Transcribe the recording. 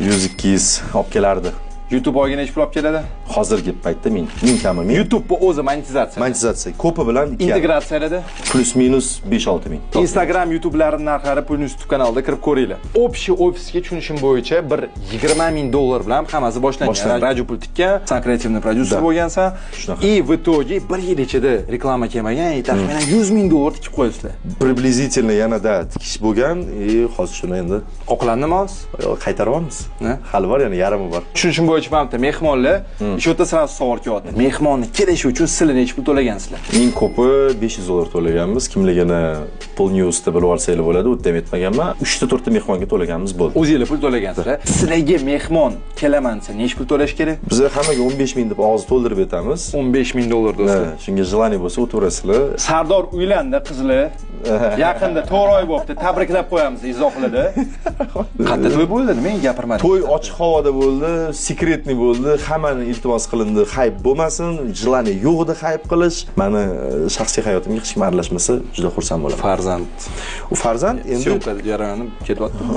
100-200 olib kelardi. YouTube oyga necha pul olib keladi? Hozirgi paytda 1000 kami 1000. YouTube bu o'zi monetizatsiya. Monetizatsiya ko'pi bilan Integratsiyalada plus minus 5-6 ming. Instagram, YouTube'larning narxlari Pulni YouTube kanalida kirib ko'ringlar. Общий ofisga tushunishim bo'yicha bir 20 ming dollar bilan hammasi boshlangan. Radio pul tikkan, sen kreativniy prodyuser bo'lgansan. И в итоге bir yil ichida reklama kelmagan, taxminan 100 ming dollar tikib qo'yasizlar. Приблизительно yanada tikish bo'lgan, hozir shuni endi Oqlandimi hozir? qaytaryapmiz. Hali bor, yana yarimi bor. Tushunishim bo'yicha mamta mehmonlar shu yerda sirasi savol kelyapti. Mehmonni kelishi uchun sizlar necha pul to'lagansizlar? Eng ko'pi 500 dollar to'laganmiz. Kimligini Pul News'da bilib olsanglar bo'ladi, u ham aytmaganman. 3 ta 4 ta mehmonga to'laganmiz bo'ldi. O'zingizlar pul to'lagansizlar. Sizlarga mehmon kelaman desa necha pul to'lash kerak? Biz hammaga 15 ming deb og'iz to'ldirib aytamiz. 15 ming dollar do'stlar. Shunga jelaniy bo'lsa o'tirasizlar. Sardor uylandi, qizli. Yaqinda 4 oy bo'libdi. Tabriklab qo'yamiz izohlarda. Qanday to'y bo'ldi? Nima gapirmading? To'y ochiq havoda bo'ldi, sekretniy bo'ldi. Hammani iltimos qilindi, hayb bo'lmasin, jelaniy yo'q edi hayb qilish. Meni shaxsiy hayotimga hech kim aralashmasa juda xursand bo'laman. Farzand. U farzand endi syomka jarayoni ketyapti.